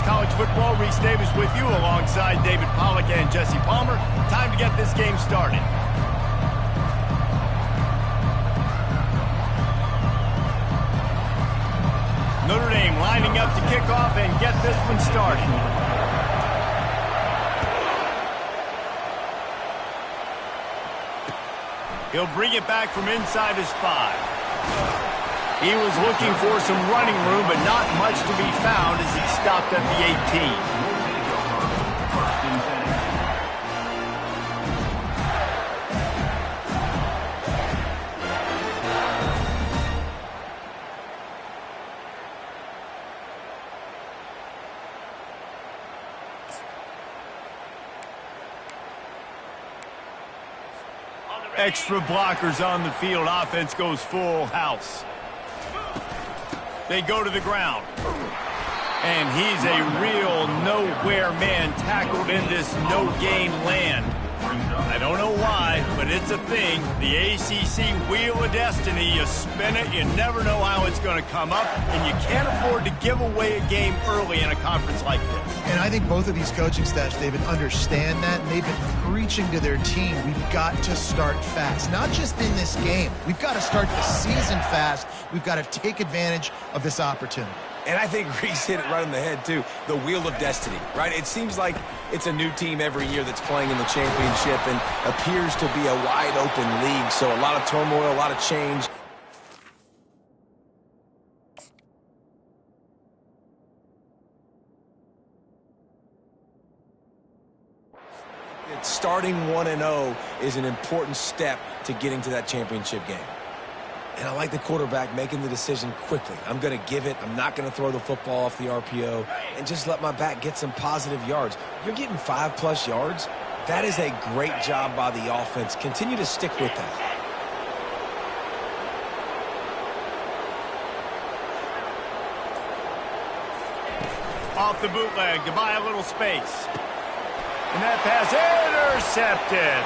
College Football. Reese Davis with you alongside David Pollack and Jesse Palmer. Time to get this game started. Notre Dame lining up to kick off and get this one started. He'll bring it back from inside his 5. He was looking for some running room, but not much to be found as he stopped at the 18. Extra blockers on the field. Offense goes full house. They go to the ground. And he's a real nowhere man tackled in this no-gain land. I don't know why, but it's a thing. The ACC Wheel of Destiny, you spin it, you never know how it's going to come up, and you can't afford to give away a game early in a conference like this. And I think both of these coaching staffs, David, understand that, and they've been preaching to their team, we've got to start fast. Not just in this game. We've got to start the season fast. We've got to take advantage of this opportunity. And I think Reese hit it right on the head, too. The Wheel of Destiny, right? It seems like it's a new team every year that's playing in the championship and appears to be a wide-open league. So a lot of turmoil, a lot of change. Starting 1-0 is an important step to getting to that championship game. And I like the quarterback making the decision quickly. I'm going to give it. I'm not going to throw the football off the RPO and just let my back get some positive yards. You're getting 5+ yards. That is a great job by the offense. Continue to stick with that. Off the bootleg to buy a little space. And that pass intercepted.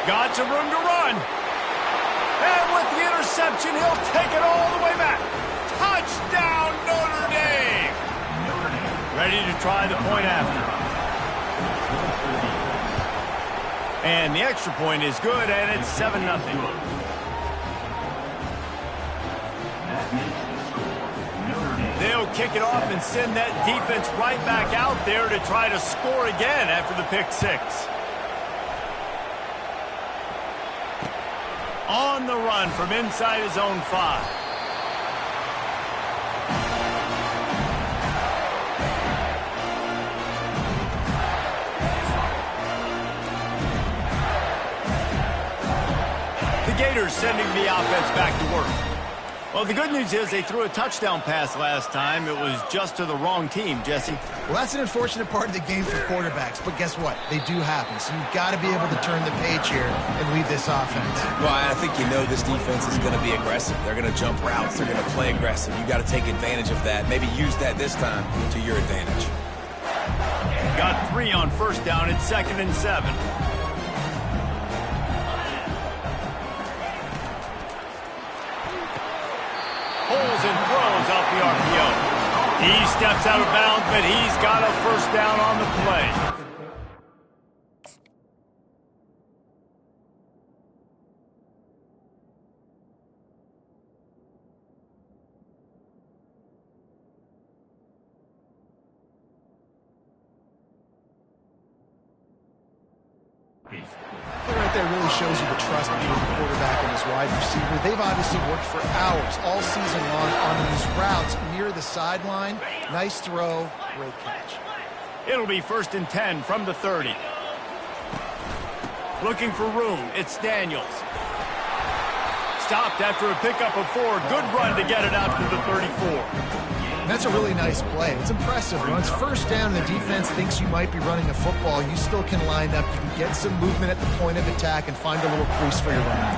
Got some room to run. And with the interception, he'll take it all the way back. Touchdown, Notre Dame. Ready to try the point after. And the extra point is good, and it's 7-0. They'll kick it off and send that defense right back out there to try to score again after the pick 6. On the run from inside his own 5. The Gators sending the offense back to work. Well, the good news is they threw a touchdown pass last time. It was just to the wrong team, Jesse. Well, that's an unfortunate part of the game for quarterbacks, but guess what? They do happen. So you've got to be able to turn the page here and lead this offense. Well, I think you know this defense is going to be aggressive. They're going to jump routes. They're going to play aggressive. You've got to take advantage of that. Maybe use that this time to your advantage. Got 3 on first down. It's 2nd and 7. Pulls and throws off the RPO. He steps out of bounds, but he's got a first down on the play. Right there really shows you the trust between the quarterback and his wide receiver. They've obviously worked for hours all season long on these routes near the sideline. Nice throw, great catch. It'll be 1st and 10 from the 30. Looking for room, it's Daniels. Stopped after a pickup of 4. Good run to get it out to the 34. And that's a really nice play. It's impressive. When it's first down and the defense thinks you might be running a football, you still can line up. You can get some movement at the point of attack and find a little crease for your run.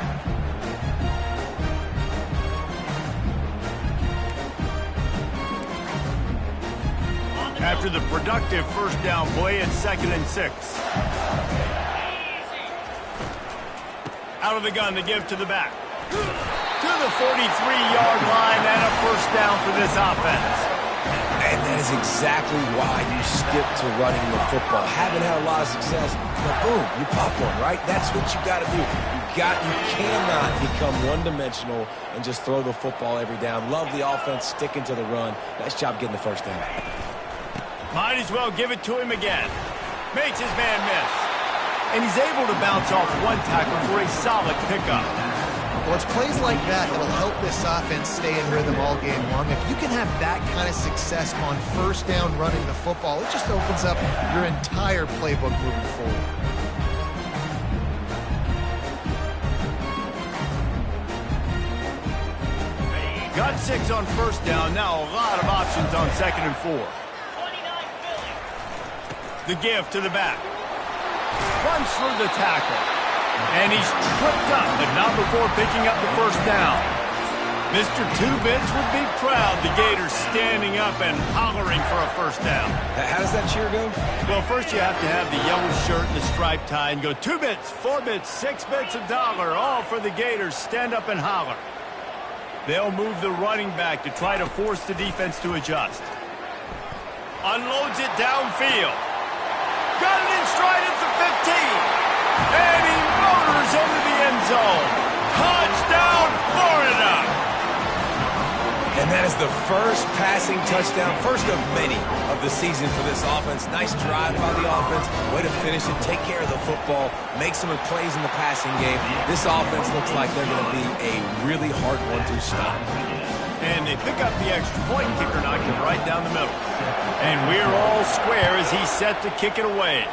After the productive first down play, it's 2nd and 6. Out of the gun to give to the back. To the 43-yard line and a first down for this offense. And That is exactly why you stick to running the football. Haven't had a lot of success, but boom, you pop one, right? That's what you got to do. You cannot become one-dimensional and just throw the football every down. Love the offense, sticking to the run. Nice job getting the first down. Might as well give it to him again. Makes his man miss. And he's able to bounce off one tackle for a solid pickup. Well, it's plays like that that'll help this offense stay in rhythm all game long. If you can have that kind of success on first down running the football, it just opens up your entire playbook moving forward. Got 6 on first down. Now a lot of options on 2nd and 4. The give to the back. Runs through the tackle. And he's tripped up, but not before picking up the first down. Mr. Two-Bits would be proud. The Gators standing up and hollering for a first down. How does that cheer go? Well, first you have to have the yellow shirt and the striped tie and go 2 bits, 4 bits, 6 bits, $1, all for the Gators. Stand up and holler. They'll move the running back to try to force the defense to adjust. Unloads it downfield. Got it in stride at the 15. And he motors into the end zone. Touchdown, Florida. And that is the first passing touchdown, first of many of the season for this offense. Nice drive by the offense. Way to finish it, take care of the football, make some plays in the passing game. This offense looks like they're going to be a really hard one to stop. And they pick up the extra point. Kicker knocked it right down the middle. And we're all square as he's set to kick it away.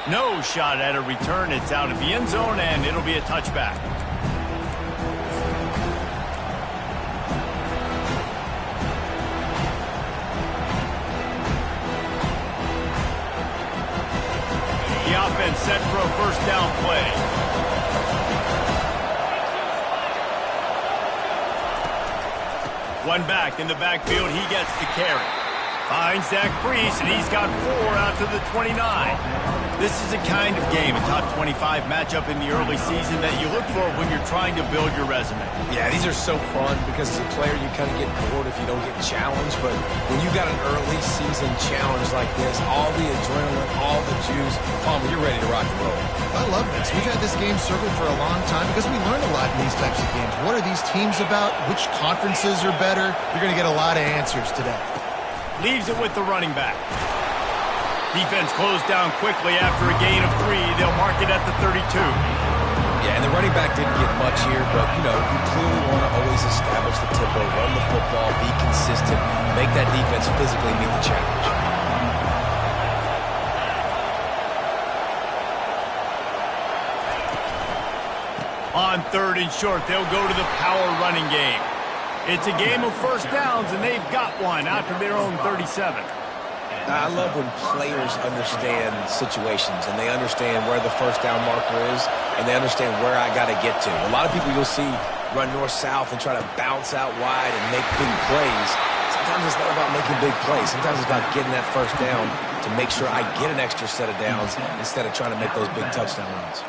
No shot at a return. It's out of the end zone, and it'll be a touchback. The offense set for a first down play. One back in the backfield. He gets the carry. Finds that crease, and he's got 4 out to the 29. This is a kind of game, a top 25 matchup in the early season that you look for when you're trying to build your resume. Yeah, these are so fun because as a player you kind of get bored if you don't get challenged, but when you got an early season challenge like this, all the adrenaline, all the juice, Palmer, you're ready to rock and roll. I love this. We've had this game circled for a long time because we learn a lot in these types of games. What are these teams about? Which conferences are better? You're going to get a lot of answers today. Leaves it with the running back. Defense closed down quickly after a gain of 3. They'll mark it at the 32. Yeah, and the running back didn't get much here, but, you clearly want to always establish the tempo, run the football, be consistent, make that defense physically meet the challenge. On 3rd and short, they'll go to the power running game. It's a game of first downs, and they've got one out to their own 37. I love when players understand situations and they understand where the first down marker is and they understand where I got to get to. A lot of people you'll see run north-south and try to bounce out wide and make big plays. Sometimes it's not about making big plays. Sometimes it's about getting that first down to make sure I get an extra set of downs instead of trying to make those big touchdown runs.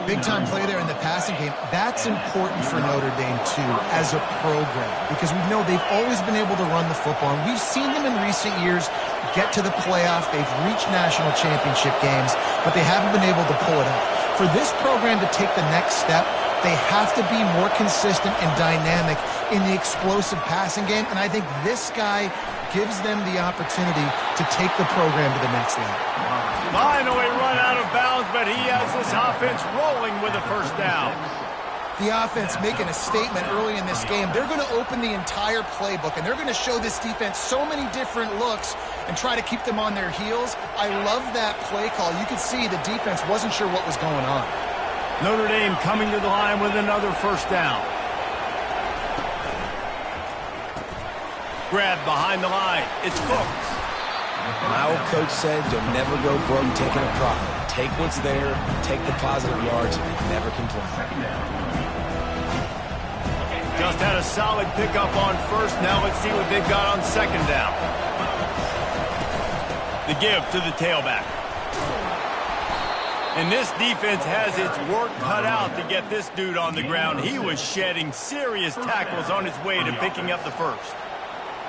Big-time play there in the passing game. That's important for Notre Dame, too, as a program, because we know they've always been able to run the football, and we've seen them in recent years get to the playoff. They've reached national championship games, but they haven't been able to pull it off. For this program to take the next step, they have to be more consistent and dynamic in the explosive passing game, and I think this guy gives them the opportunity to take the program to the next level. Finally run out of bounds, but he has this offense rolling with a first down. The offense making a statement early in this game. They're going to open the entire playbook, and they're going to show this defense so many different looks and try to keep them on their heels. I love that play call. You could see the defense wasn't sure what was going on. Notre Dame coming to the line with another first down. Grab behind the line. It's Cooks. My old coach said you'll never go broke taking a profit. Take what's there, take the positive yards, and never complain. Just had a solid pickup on first. Now let's see what they've got on 2nd down. The give to the tailback. And this defense has its work cut out to get this dude on the ground. He was shedding serious tackles on his way to picking up the first.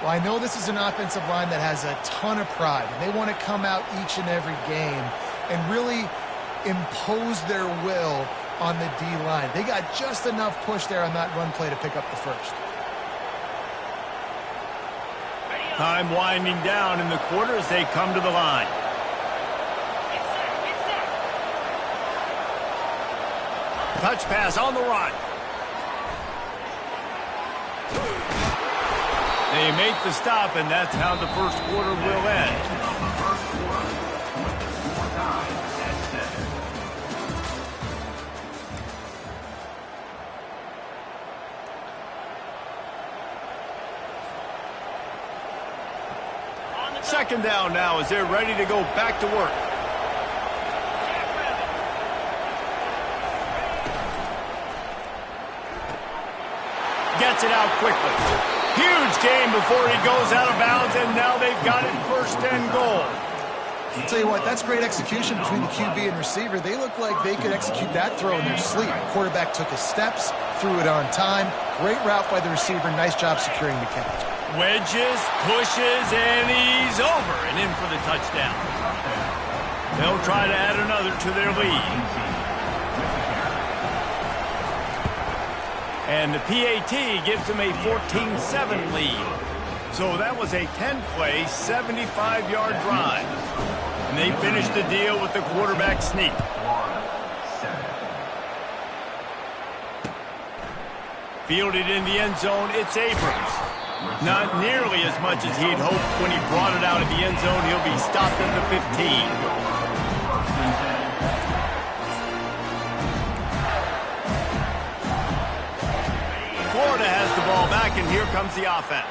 Well, I know this is an offensive line that has a ton of pride, and they want to come out each and every game and really impose their will on the D-line. They got just enough push there on that run play to pick up the first. Time winding down in the quarter as they come to the line. Touch pass on the run. They make the stop, and that's how the first quarter will end. Second down now as they're ready to go back to work. Gets it out quickly. Huge game before he goes out of bounds, and now they've got it first and goal. I'll tell you what, that's great execution between the QB and receiver. They look like they could execute that throw in their sleep. Quarterback took his steps, threw it on time. Great route by the receiver. Nice job securing the catch. Wedges, pushes, and he's over and in for the touchdown. They'll try to add another to their lead. And the PAT gives them a 14-7 lead. So that was a 10-play, 75-yard drive. And they finished the deal with the quarterback sneak. Fielded in the end zone, it's Abrams. Not nearly as much as he'd hoped when he brought it out of the end zone. He'll be stopped at the 15. Florida has the ball back, and here comes the offense.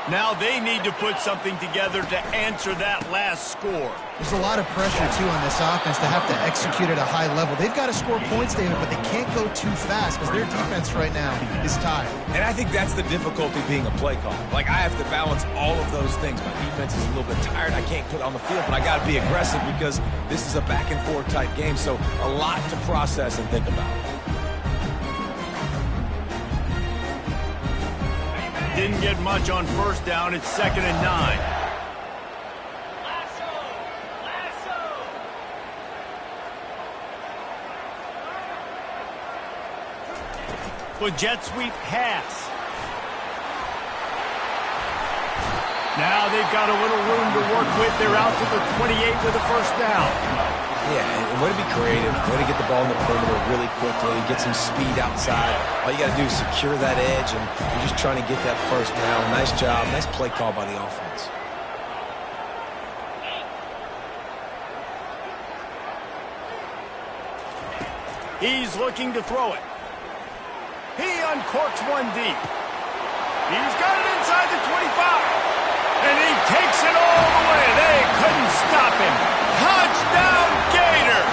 Now they need to put something together to answer that last score. There's a lot of pressure, too, on this offense to have to execute at a high level. They've got to score points, David, but they can't go too fast because their defense right now is tired. And I think that's the difficulty being a play caller. Like, I have to balance all of those things. My defense is a little bit tired. I can't put on the field, but I got to be aggressive because this is a back-and-forth type game, so a lot to process and think about. Didn't get much on first down. It's 2nd and 9. With jet sweep pass. Now they've got a little room to work with. They're out to the 28 with a first down. Yeah, and way to be creative, way to get the ball in the perimeter really quickly, get some speed outside. All you got to do is secure that edge, and you're just trying to get that first down. Nice job. Nice play call by the offense. He's looking to throw it. He uncorks one deep. He's got it inside the 25. And he takes it all the way. They couldn't stop him. Touchdown, Gator!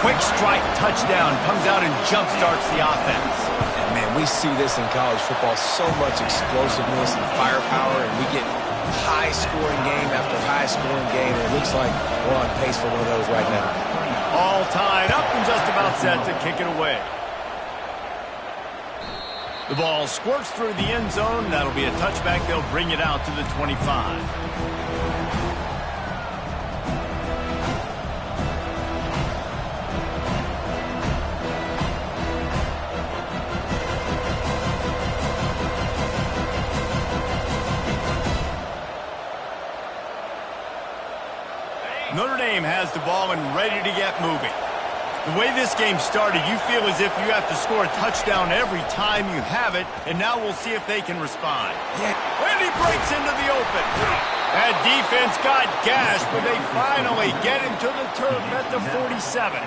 Quick strike touchdown comes out and jumpstarts the offense. And man, we see this in college football, so much explosiveness and firepower, and we get high-scoring game after high-scoring game, and it looks like we're on pace for one of those right now. All tied up and just about set to kick it away. The ball squirts through the end zone. That'll be a touchback. They'll bring it out to the 25. Notre Dame has the ball and ready to get moving. The way this game started, you feel as if you have to score a touchdown every time you have it, and now we'll see if they can respond. Yeah. And he breaks into the open. That defense got gashed, but they finally get him to the turf at the 47.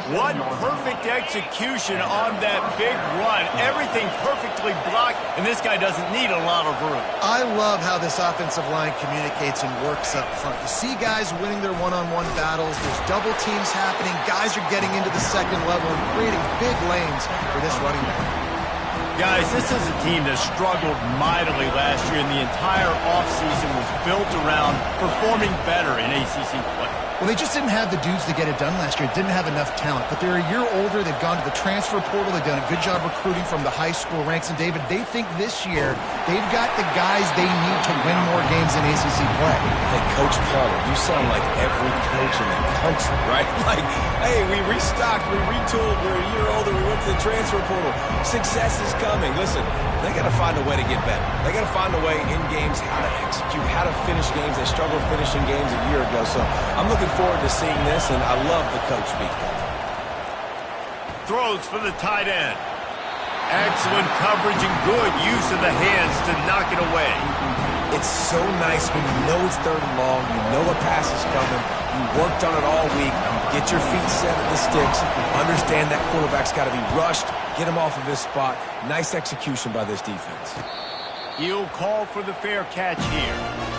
What perfect execution on that big run. Everything perfectly blocked, and this guy doesn't need a lot of room. I love how this offensive line communicates and works up front. You see guys winning their one-on-one battles. There's double teams happening. Guys are getting into the second level and creating big lanes for this running back. Guys, this is a team that struggled mightily last year, and the entire offseason was built around performing better in ACC play. Well, they just didn't have the dudes to get it done last year. Didn't have enough talent. But they're a year older. They've gone to the transfer portal. They've done a good job recruiting from the high school ranks. And, David, they think this year they've got the guys they need to win more games in ACC play. Hey, Coach Palmer, you sound like every coach in the country, right? Like, hey, we restocked, we retooled, we're a year older, we went to the transfer portal. Success is coming. Listen, they got to find a way to get better. They got to find a way in games how to execute, how to finish games. They struggled finishing games a year ago. So I'm looking forward to seeing this, and I love the coach speak. Throws for the tight end. Excellent coverage and good use of the hands to knock it away. It's so nice when you know it's 3rd and long, you know a pass is coming, you worked on it all week, get your feet set at the sticks, understand that quarterback's got to be rushed, get him off of his spot. Nice execution by this defense. He'll call for the fair catch here.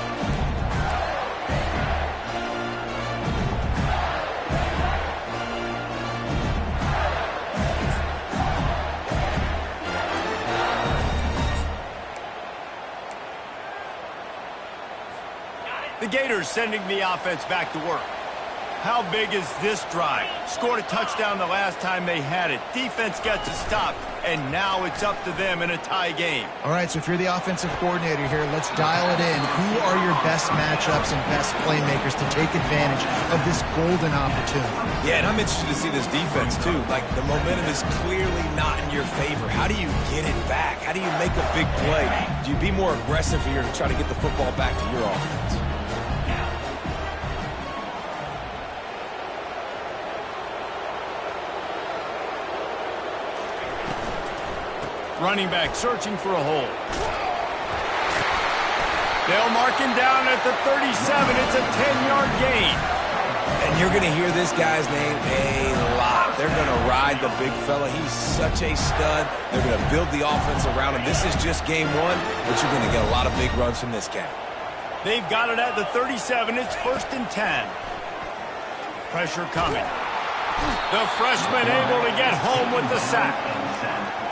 The Gators sending the offense back to work. How big is this drive? Scored a touchdown the last time they had it. Defense gets a stop, and now it's up to them in a tie game. All right, so if you're the offensive coordinator here, let's dial it in. Who are your best matchups and best playmakers to take advantage of this golden opportunity? Yeah, and I'm interested to see this defense, too. Like, the momentum is clearly not in your favor. How do you get it back? How do you make a big play? Do you be more aggressive here to try to get the football back to your offense? Running back searching for a hole. They'll mark him down at the 37. It's a 10-yard gain. And you're going to hear this guy's name a lot. They're going to ride the big fella. He's such a stud. They're going to build the offense around him. This is just game 1, but you're going to get a lot of big runs from this guy. They've got it at the 37. It's 1st and 10. Pressure coming. The freshman able to get home with the sack.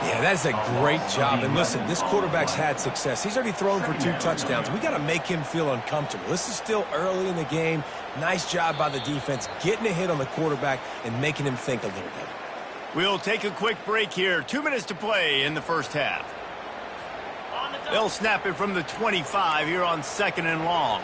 Yeah, that's a great job. And listen, this quarterback's had success. He's already thrown for 2 touchdowns. We got to make him feel uncomfortable. This is still early in the game. Nice job by the defense, getting a hit on the quarterback and making him think a little bit. We'll take a quick break here. 2 minutes to play in the first half. They'll snap it from the 25 here on 2nd and long.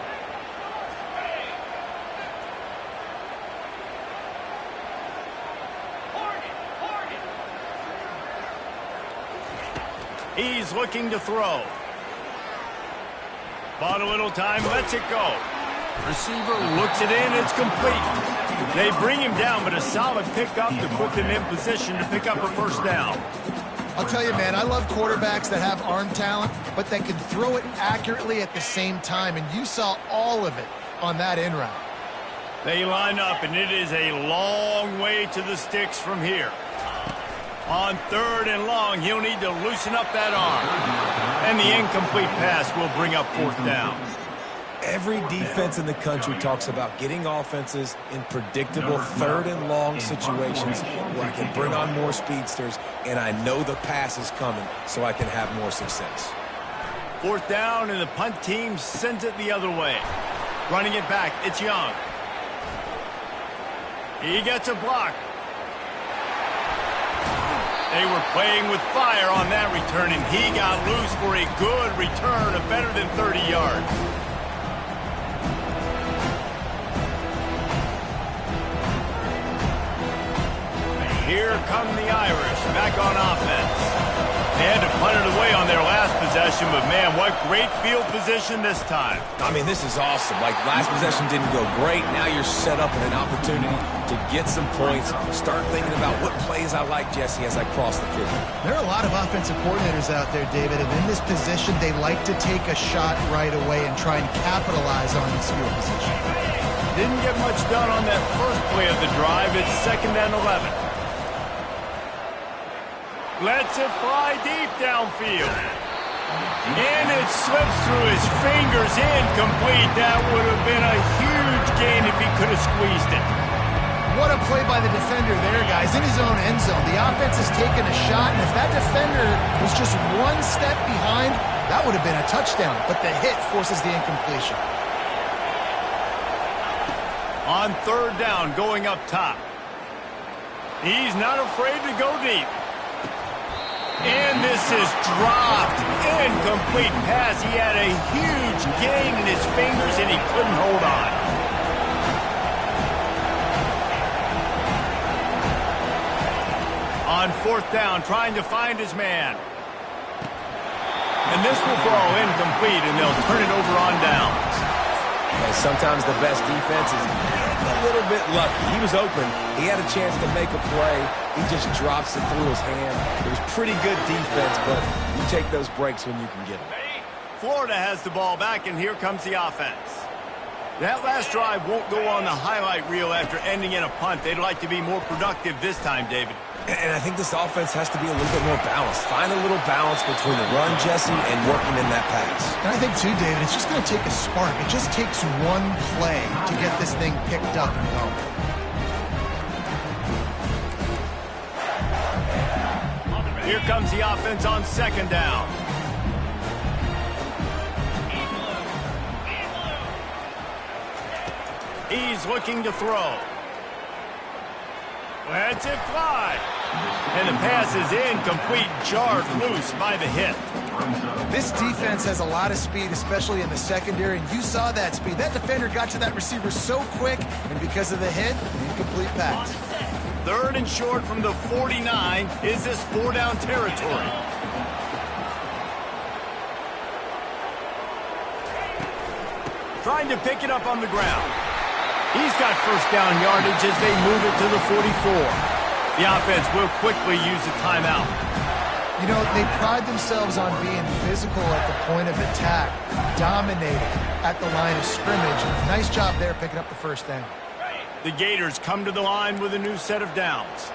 He's looking to throw. Bought a little time, lets it go. Receiver looks it in, it's complete. They bring him down, but a solid pickup to put them in position to pick up a first down. I'll tell you, man, I love quarterbacks that have arm talent, but that can throw it accurately at the same time, and you saw all of it on that in route. They line up, and it is a long way to the sticks from here. On 3rd and long, he'll need to loosen up that arm. And the incomplete pass will bring up 4th down. Every defense in the country talks about getting offenses in predictable 3rd and long situations where I can bring on more speedsters, and I know the pass is coming so I can have more success. 4th down, and the punt team sends it the other way. Running it back, it's Young. He gets a block. They were playing with fire on that return, and he got loose for a good return of better than 30 yards. Here come the Irish back on offense. They had to punt it away on their last possession, but man, what great field position this time. I mean, this is awesome. Like, last possession didn't go great. Now you're set up with an opportunity to get some points. Start thinking about what plays I like, Jesse, as I cross the field. There are a lot of offensive coordinators out there, David, and in this position, they like to take a shot right away and try and capitalize on this field position. Didn't get much done on that first play of the drive. It's 2nd and 11. Lets it fly deep downfield. And it slips through his fingers, incomplete. That would have been a huge gain if he could have squeezed it. What a play by the defender there, guys, in his own end zone. The offense has taken a shot, and if that defender was just 1 step behind, that would have been a touchdown. But the hit forces the incompletion. On third down, going up top. He's not afraid to go deep. And this is dropped. Incomplete pass. He had a huge gain in his fingers, and he couldn't hold on. On fourth down, trying to find his man. And this will fall incomplete, and they'll turn it over on downs. And sometimes the best defense is a little bit lucky. He was open. He had a chance to make a play. He just drops it through his hand. It was pretty good defense, but you take those breaks when you can get them. Florida has the ball back, and here comes the offense. That last drive won't go on the highlight reel after ending in a punt. They'd like to be more productive this time, David. And I think this offense has to be a little bit more balanced. Find a little balance between the run, Jesse, and working in that pass. And I think, too, David, it's just going to take a spark. It just takes one play to get this thing picked up and going. Here comes the offense on second down. He's looking to throw. Lets it fly. And the pass is incomplete, jarred loose by the hit. This defense has a lot of speed, especially in the secondary, and you saw that speed. That defender got to that receiver so quick, and because of the hit, incomplete pass. Third and short from the 49. Is this four-down territory? Trying to pick it up on the ground. He's got first down yardage as they move it to the 44. The offense will quickly use a timeout. You know, they pride themselves on being physical at the point of attack, dominating at the line of scrimmage. Nice job there picking up the first down. The Gators come to the line with a new set of downs.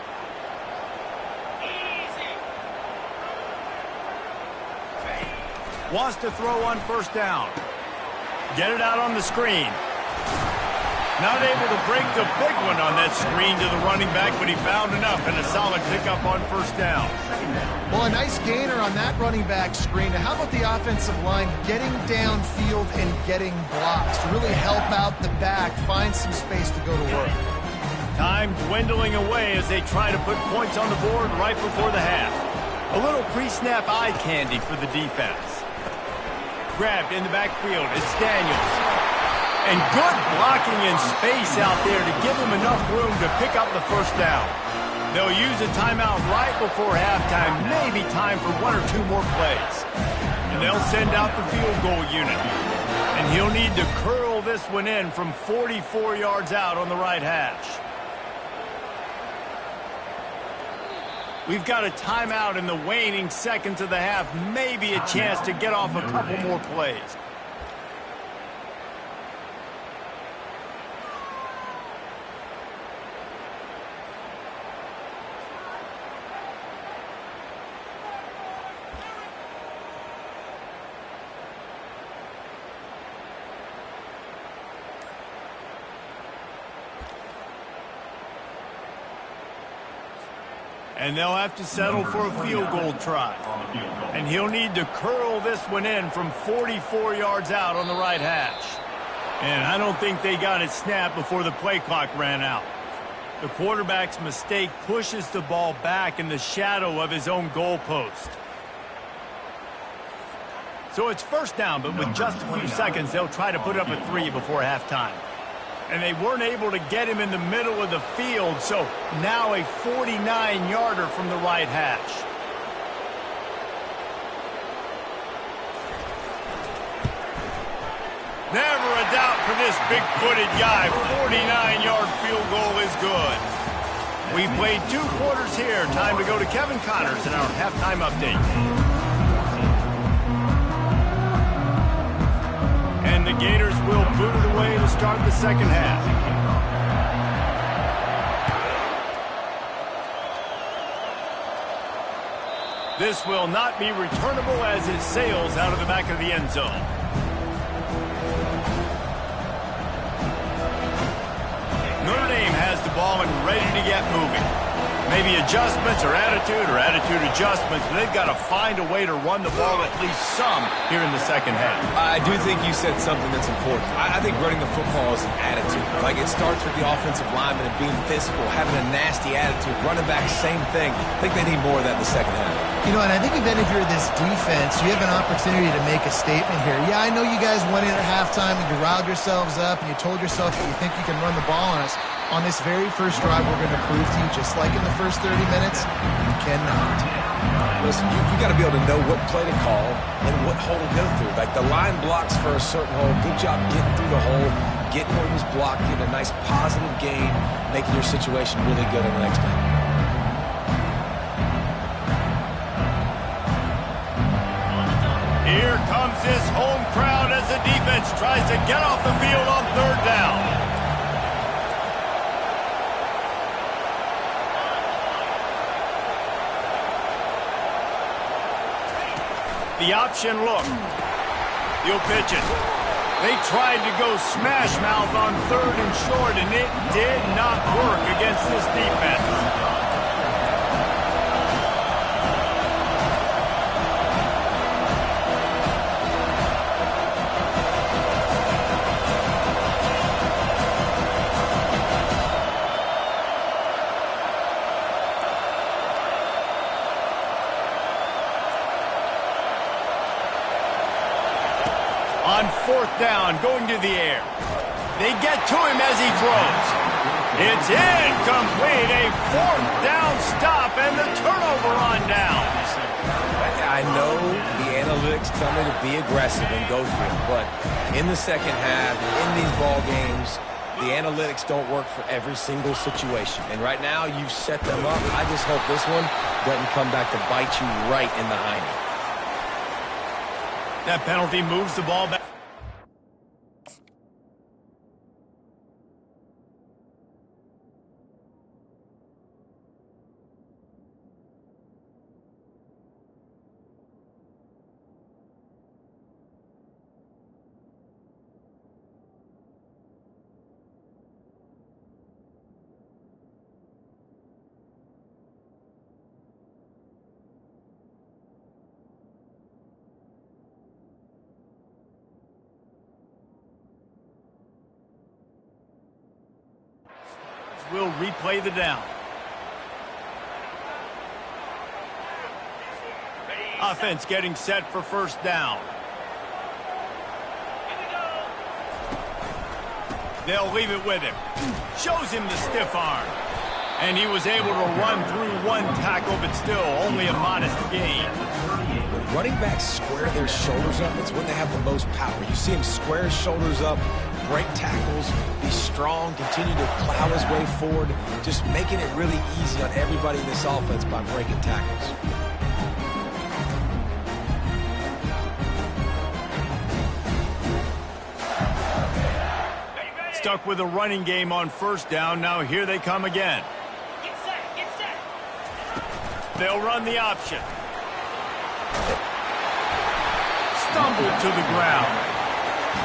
Wants to throw on first down. Get it out on the screen. Not able to break the big one on that screen to the running back, but he found enough and a solid pickup on first down. Well, a nice gainer on that running back screen. Now, how about the offensive line getting downfield and getting blocks to really help out the back, find some space to go to work? Time dwindling away as they try to put points on the board right before the half. A little pre-snap eye candy for the defense. Grabbed in the backfield. It's Daniels. And good blocking in space out there to give them enough room to pick up the first down. They'll use a timeout right before halftime, maybe time for one or two more plays. And they'll send out the field goal unit. And he'll need to curl this one in from 44 yards out on the right hash. We've got a timeout in the waning seconds of the half, maybe a chance to get off a couple more plays. And they'll have to settle for a field goal try. And he'll need to curl this one in from 44 yards out on the right hash. And I don't think they got it snapped before the play clock ran out. The quarterback's mistake pushes the ball back in the shadow of his own goalpost. So it's first down, but with just a few seconds, they'll try to put up a 3 before halftime. And they weren't able to get him in the middle of the field, so now a 49-yarder from the right hash. Never a doubt for this big-footed guy. 49-yard field goal is good. We've played 2 quarters here. Time to go to Kevin Connors in our halftime update. And the Gators will boot it away to start the second half. This will not be returnable as it sails out of the back of the end zone. Notre Dame has the ball and ready to get moving. Maybe adjustments or attitude adjustments, but they've got to find a way to run the ball at least some here in the second half. I do think you said something that's important. I think running the football is an attitude. Like, it starts with the offensive lineman and being physical, having a nasty attitude. Running back, same thing. I think they need more of that in the second half. You know, and I think even if you're this defense, you have an opportunity to make a statement here. Yeah, I know you guys went in at halftime and you riled yourselves up and you told yourself that you think you can run the ball on us. On this very first drive, we're going to prove to you, just like in the first 30 minutes, you cannot. Listen, you got to be able to know what play to call and what hole to go through. Like, the line blocks for a certain hole. Good job getting through the hole, getting what was blocked, getting a nice positive gain, making your situation really good in the next game. Here comes this home crowd as the defense tries to get off the field on third down. The option look. He'll pitch it. They tried to go smash mouth on third and short, and it did not work against this defense. On fourth down, going to the air. They get to him as he throws. It's incomplete. A fourth down stop and the turnover on downs. I know the analytics tell me to be aggressive and go for it, but in the second half, in these ball games, the analytics don't work for every single situation. And right now, you've set them up. I just hope this one doesn't come back to bite you right in the hiney. That penalty moves the ball back. Will replay the down. Offense getting set for first down. They'll leave it with him. Shows him the stiff arm. And he was able to run through one tackle, but still only a modest gain. When running backs square their shoulders up, it's when they have the most power. You see him square his shoulders up, break tackles, be strong, continue to plow his way forward, just making it really easy on everybody in this offense by breaking tackles. Stuck with a running game on first down. Now here they come again. Get set, get set. They'll run the option. Stumbled to the ground.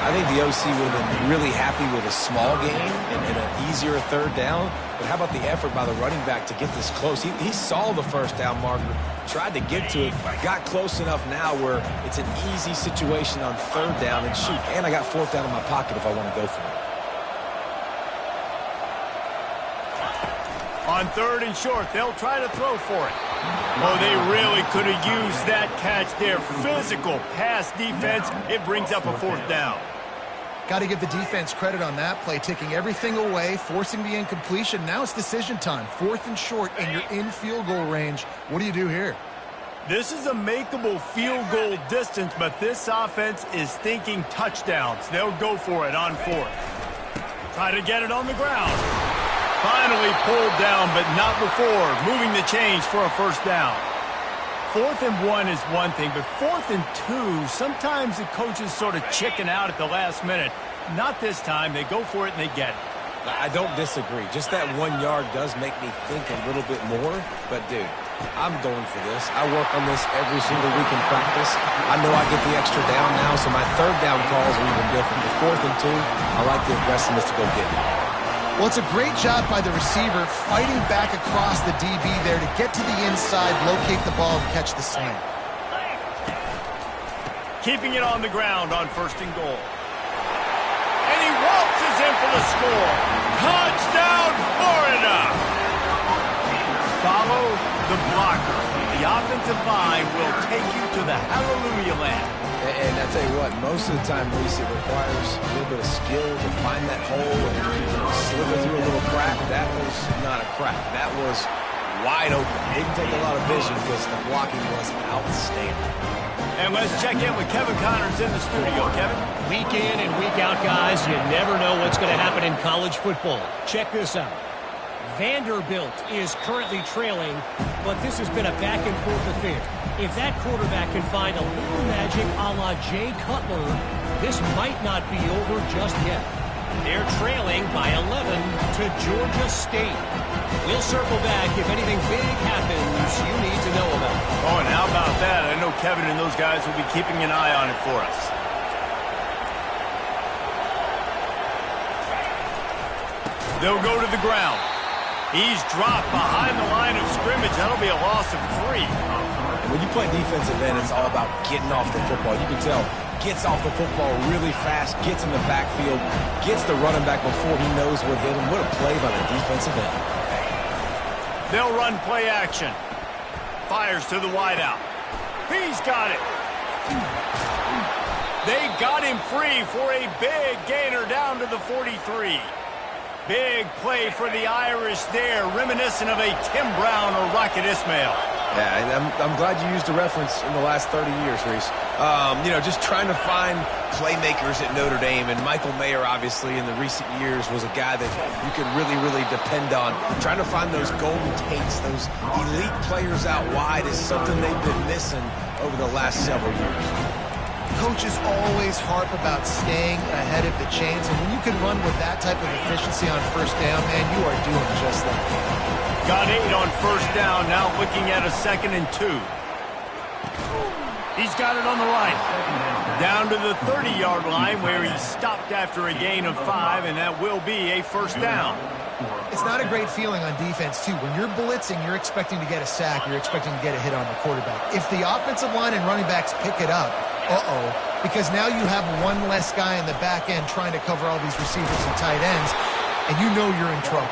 I think the OC would have been really happy with a small gain and an easier third down. But how about the effort by the running back to get this close? He saw the first down marker, tried to get to it, got close enough now where it's an easy situation on third down. And shoot, and I got fourth down in my pocket if I want to go for it. On third and short, they'll try to throw for it. Oh, they really could have used that catch there. Physical pass defense. It brings up a fourth down. Got to give the defense credit on that play, taking everything away, forcing the incompletion. Now it's decision time. Fourth and short, and you're in field goal range. What do you do here? This is a makeable field goal distance, but this offense is thinking touchdowns. They'll go for it on fourth. Try to get it on the ground. Finally pulled down, but not before moving the chains for a first down. 4th and 1 is one thing, but 4th and 2, sometimes the coaches sort of chicken out at the last minute. Not this time. They go for it and they get it. I don't disagree. Just that 1 yard does make me think a little bit more. But, dude, I'm going for this. I work on this every single week in practice. I know I get the extra down now, so my third down calls are even different. The 4th and 2, I like the aggressiveness to go get it. Well, it's a great job by the receiver fighting back across the DB there to get to the inside, locate the ball, and catch the slant. Keeping it on the ground on 1st and goal. And he waltzes in for the score. Touchdown, Florida! Follow the blocker. The offensive line will take you to the hallelujah land. And I tell you what, most of the time, Reese, it requires a little bit of skill to find that hole and slither through a little crack. That was not a crack. That was wide open. Didn't take a lot of vision because the blocking was outstanding. And let's check in with Kevin Connors in the studio. Kevin? Week in and week out, guys, you never know what's going to happen in college football. Check this out. Vanderbilt is currently trailing, but this has been a back-and-forth affair. If that quarterback can find a little magic a la Jay Cutler, this might not be over just yet. They're trailing by 11 to Georgia State. We'll circle back if anything big happens you need to know about. Oh, and how about that? I know Kevin and those guys will be keeping an eye on it for us. They'll go to the ground. He's dropped behind the line of scrimmage. That'll be a loss of 3. And when you play defensive end, it's all about getting off the football. You can tell, gets off the football really fast, gets in the backfield, gets the running back before he knows what hit him. What a play by the defensive end. They'll run play action. Fires to the wideout. He's got it. They got him free for a big gainer down to the 43. Big play for the Irish there, reminiscent of a Tim Brown or Rocket Ismail. Yeah, and I'm glad you used a reference in the last 30 years, Reese. You know, just trying to find playmakers at Notre Dame, and Michael Mayer, obviously, in the recent years, was a guy that you could really, really depend on. Trying to find those golden takes, those elite players out wide is something they've been missing over the last several years. Coaches always harp about staying ahead of the chains, and when you can run with that type of efficiency on 1st down, man, you are doing just that. Got 8 on 1st down, now looking at a 2nd and 2. He's got it on the right. Down to the 30-yard line where he stopped after a gain of 5, and that will be a 1st down. It's not a great feeling on defense, too. When you're blitzing, you're expecting to get a sack. You're expecting to get a hit on the quarterback. If the offensive line and running backs pick it up, because now you have one less guy in the back end trying to cover all these receivers and tight ends, and you know you're in trouble.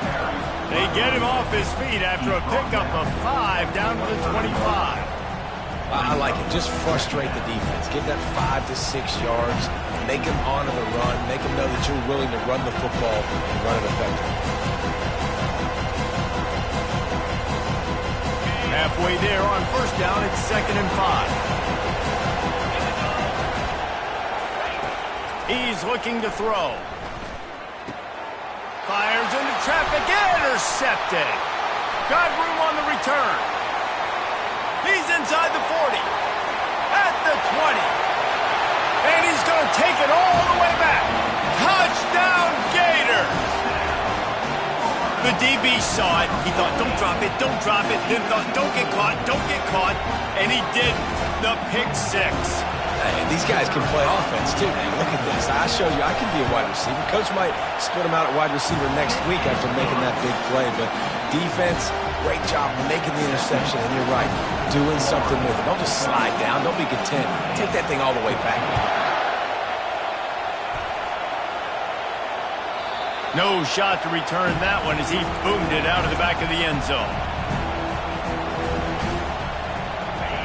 They get him off his feet after a pickup of 5 down to the 25. I like it. Just frustrate the defense. Get that 5 to 6 yards. Make them honor the run. Make them know that you're willing to run the football and run it effectively. Halfway there on 1st down, it's 2nd and 5. He's looking to throw. Fires into traffic, intercepted. Got room on the return. He's inside the 40. At the 20. And he's going to take it all the way back. Touchdown, Gators. The DB saw it. He thought, don't drop it, don't drop it. Then thought, don't get caught, don't get caught. And he did the pick 6. And these guys can play offense, too, man. Look at this. I showed you I can be a wide receiver. Coach might split him out at wide receiver next week after making that big play. But defense, great job making the interception. And you're right, doing something with it. Don't just slide down. Don't be content. Take that thing all the way back. No shot to return that one as he boomed it out of the back of the end zone.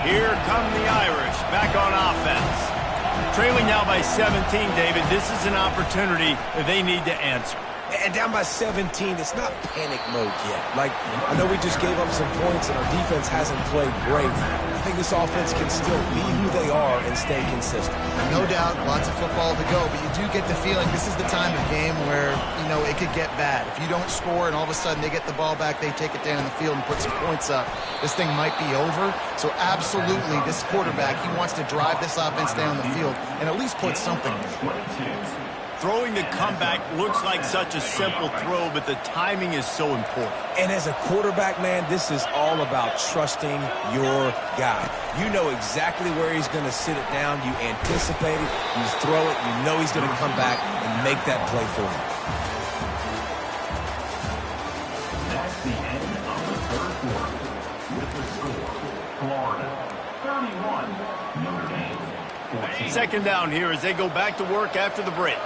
Here come the Irish, back on offense. Trailing now by 17, David. This is an opportunity that they need to answer. And down by 17, it's not panic mode yet. Like, I know we just gave up some points and our defense hasn't played great. I think this offense can still be who they are and stay consistent. No doubt, lots of football to go, but you do get the feeling this is the time of game where, you know, it could get bad. If you don't score and all of a sudden they get the ball back, they take it down the field and put some points up, this thing might be over. So absolutely, this quarterback, he wants to drive this offense down the field and at least put something in. Throwing the comeback looks like such a simple throw, but the timing is so important. And as a quarterback, man, this is all about trusting your guy. You know exactly where he's going to sit it down. You anticipate it. You throw it. You know he's going to come back and make that play for you. 31, Notre Dame. 14. Second down here as they go back to work after the break.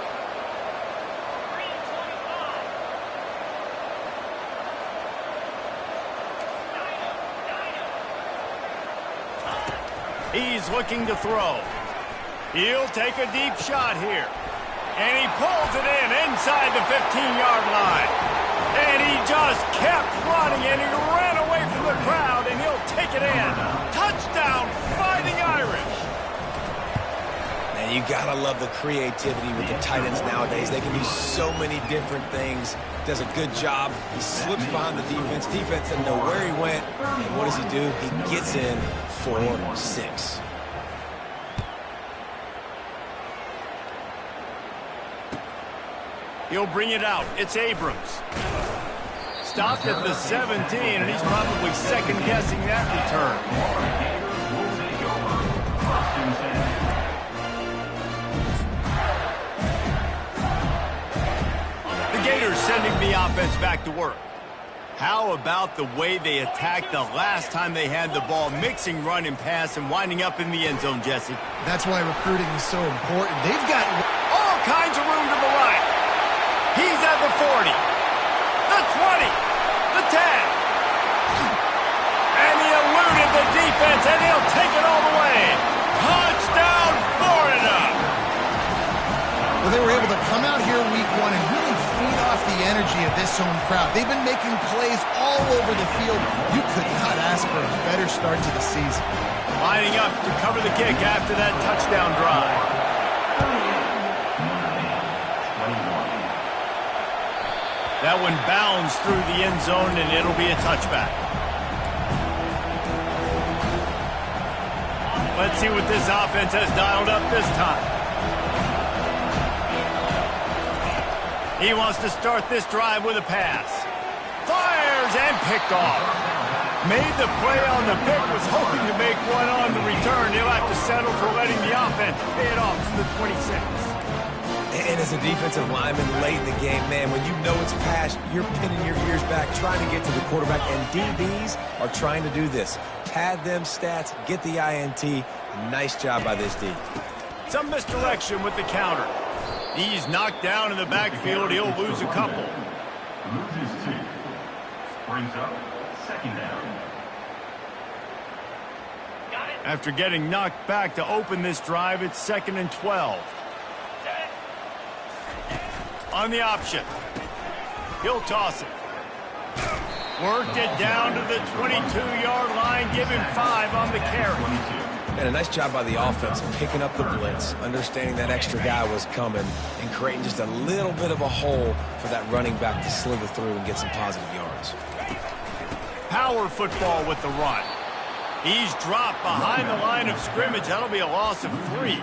He's looking to throw. He'll take a deep shot here. And he pulls it in inside the 15-yard line. And he just kept running, and he ran away from the crowd, and he'll take it in. Touchdown, Fighting Irish. And you gotta love the creativity with the tight ends nowadays. They can do so many different things. Does a good job. He slips behind the defense. Defense doesn't know where he went. And what does he do? He gets in for 6. He'll bring it out. It's Abrams. Stopped at the 17, and he's probably second-guessing that return. The Gators sending the offense back to work. How about the way they attacked the last time they had the ball, mixing run and pass and winding up in the end zone, Jesse? That's why recruiting is so important. They've got all kinds of room to the right. He's at the 40, the 20, the 10. And he eluded the defense, and he'll take it all the way. Touchdown, Florida! Well, they were able to come out here week 1 and really feed off the energy of this home crowd. They've been making plays all over the field. You could not ask for a better start to the season. Lining up to cover the kick after that touchdown drive. That one bounds through the end zone, and it'll be a touchback. Let's see what this offense has dialed up this time. He wants to start this drive with a pass. Fires and picked off. Made the play on the pick, was hoping to make one on the return. He'll have to settle for letting the offense pay it off to the 26. And as a defensive lineman late in the game, man, when you know it's past, you're pinning your ears back, trying to get to the quarterback, and DBs are trying to do this. Pad them stats, get the INT. Nice job by this D. Some misdirection with the counter. He's knocked down in the backfield. He'll lose a couple. Loses 2. Brings up second down. After getting knocked back to open this drive, it's 2nd and 12. On the option. He'll toss it. Worked it down to the 22-yard line. Give him 5 on the carry. And a nice job by the offense picking up the blitz, understanding that extra guy was coming, and creating just a little bit of a hole for that running back to slither through and get some positive yards. Power football with the run. He's dropped behind the line of scrimmage. That'll be a loss of 3.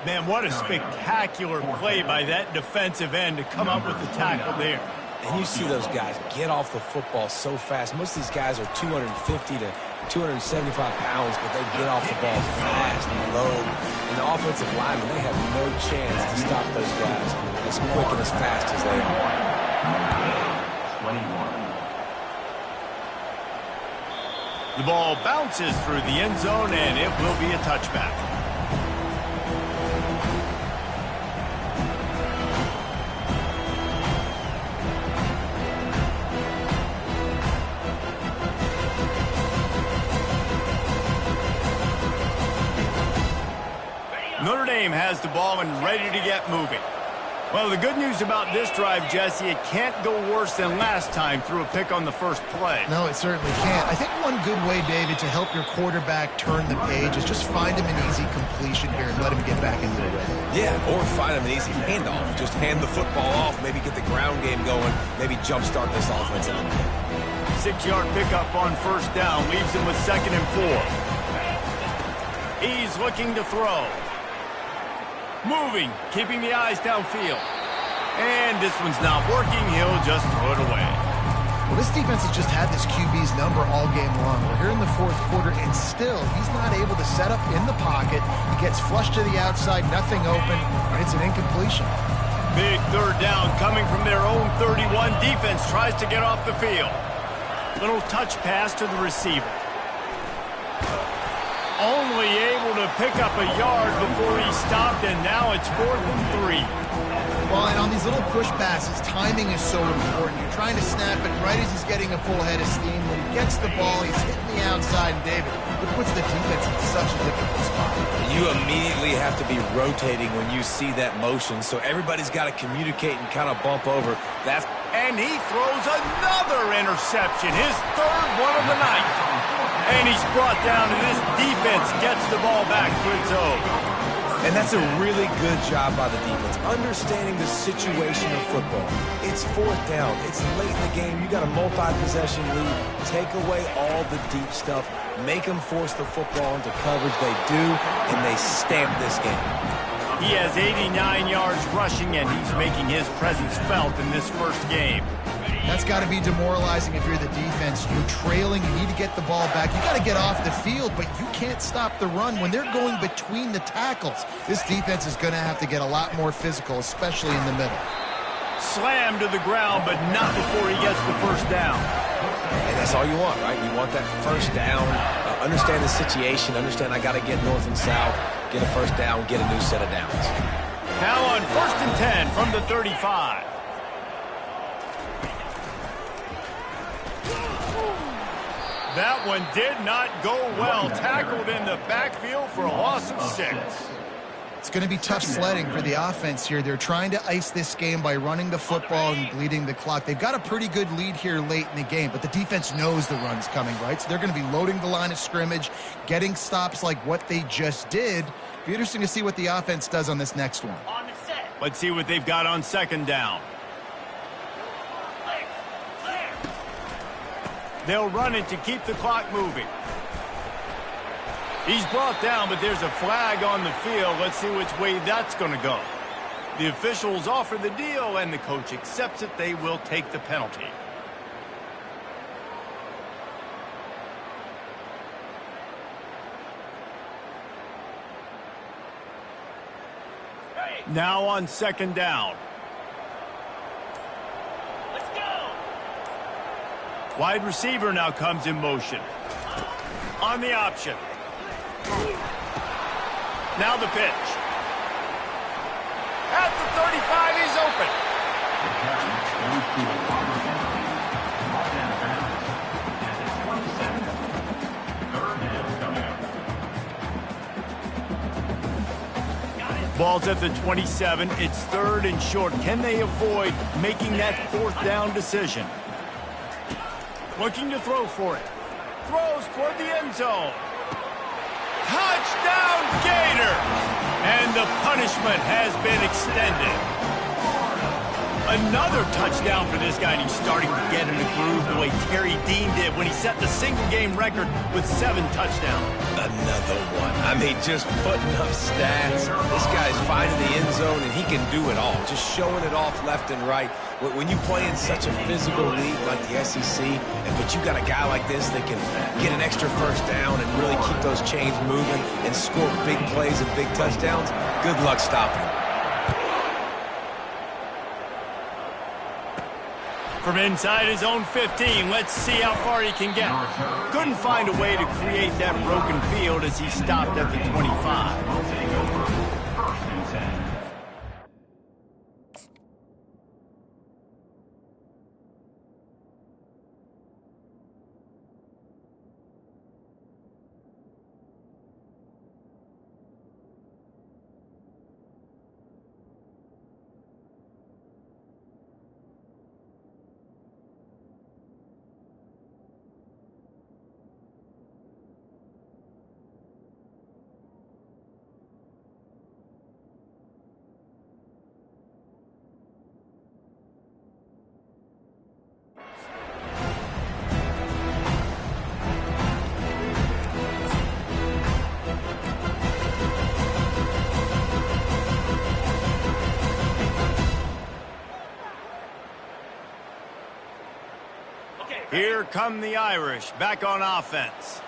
Man, what a spectacular play by that defensive end to come up with the tackle there. And you see those guys get off the football so fast. Most of these guys are 250 to 275 pounds, but they get off the ball fast and low. And the offensive linemen, they have no chance to stop those guys as quick and as fast as they are. 21. The ball bounces through the end zone, and it will be a touchback. Notre Dame has the ball and ready to get moving. Well, the good news about this drive, Jesse, it can't go worse than last time through a pick on the first play. No, it certainly can't. I think one good way, David, to help your quarterback turn the page is just find him an easy completion here and let him get back into the rhythm. Yeah, or find him an easy handoff. Just hand the football off, maybe get the ground game going, maybe jumpstart this offense a little bit. 6-yard pickup on first down leaves him with 2nd and 4. He's looking to throw. Moving, keeping the eyes downfield. And this one's not working. He'll just throw it away. Well, this defense has just had this QB's number all game long. We're here in the 4th quarter, and still he's not able to set up in the pocket. He gets flushed to the outside, nothing open, and it's an incompletion. Big 3rd down coming from their own 31. Defense tries to get off the field. Little touch pass to the receiver. only able to pick up a yard before he stopped, and now it's 4th and 3. Well, and on these little push passes, timing is so important. You're trying to snap it right as he's getting a full head of steam. When he gets the ball, he's hitting the outside, and David, it puts the defense in such a difficult spot. You immediately have to be rotating when you see that motion, so everybody's got to communicate and kind of bump over. And he throws another interception, his 3rd one of the night. And he's brought down, and this defense gets the ball back to its own. And that's a really good job by the defense, understanding the situation of football. It's 4th down. It's late in the game. You got a multi-possession lead. Take away all the deep stuff. Make them force the football into coverage. They do, and they stamp this game. He has 89 yards rushing, and he's making his presence felt in this first game. That's got to be demoralizing if you're the defense. You're trailing, you need to get the ball back. You got to get off the field, but you can't stop the run when they're going between the tackles. This defense is going to have to get a lot more physical, especially in the middle. Slammed to the ground, but not before he gets the first down. And that's all you want, right? You want that first down. Understand the situation. Understand I got to get north and south, get a first down, get a new set of downs. Now on 1st and 10 from the 35. That one did not go well. Tackled in the backfield for a loss of 6. It's going to be tough sledding for the offense here. They're trying to ice this game by running the football and bleeding the clock. They've got a pretty good lead here late in the game, but the defense knows the run's coming, right? So they're going to be loading the line of scrimmage, getting stops like what they just did. Be interesting to see what the offense does on this next one. On the set. Let's see what they've got on 2nd down. They'll run it to keep the clock moving. He's brought down, but there's a flag on the field. Let's see which way that's going to go. The officials offer the deal, and the coach accepts it. They will take the penalty. Now on 2nd down. Wide receiver now comes in motion. On the option. Now the pitch. At the 35, he's open. Ball's at the 27. It's 3rd and short. Can they avoid making that 4th down decision? Looking to throw for it. Throws toward the end zone. Touchdown, Gator! And the punishment has been extended. Another touchdown for this guy, and he's starting to get in a groove the way Terry Dean did when he set the single-game record with 7 touchdowns. Another one. I mean, just putting up stats. This guy's finding the end zone, and he can do it all. Just showing it off left and right. When you play in such a physical league like the SEC, but you got a guy like this that can get an extra first down and really keep those chains moving and score big plays and big touchdowns, good luck stopping him. From inside his own 15, let's see how far he can get. Couldn't find a way to create that broken field as he stopped at the 25. Here come the Irish, back on offense.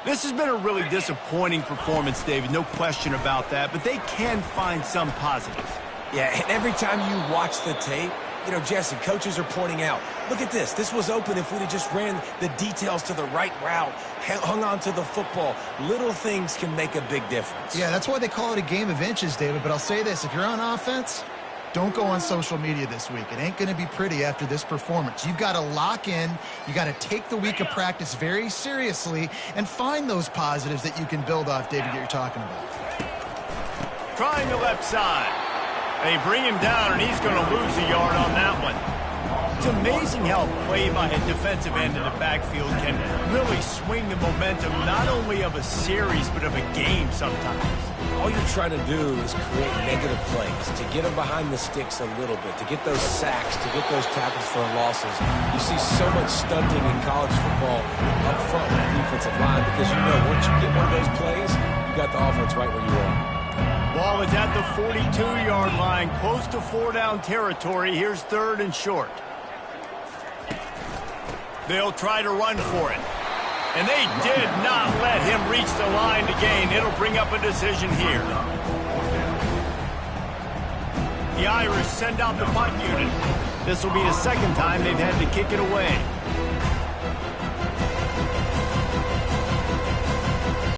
This has been a really disappointing performance, David, no question about that, but they can find some positives. Yeah, and every time you watch the tape, You know, Jesse, coaches are pointing out, look at this. This was open if we'd have just ran the details to the right route, hung on to the football. Little things can make a big difference. Yeah, that's why they call it a game of inches, David. But I'll say this, if you're on offense, don't go on social media this week. It ain't going to be pretty after this performance. You've got to lock in. You got to take the week of practice very seriously and find those positives that you can build off, David, that you're talking about. Trying the left side. They bring him down, and he's going to lose a yard on that one. It's amazing how play by a defensive end in the backfield can really swing the momentum not only of a series but of a game sometimes. All you're trying to do is create negative plays, to get them behind the sticks a little bit, to get those sacks, to get those tackles for losses. You see so much stunting in college football up front with the defensive line because you know once you get one of those plays, you got the offense right where you are. Ball is at the 42-yard line, close to 4-down territory. Here's 3rd and short. They'll try to run for it. And they did not let him reach the line to gain. It'll bring up a decision here. The Irish send out the punt unit. This will be the second time they've had to kick it away.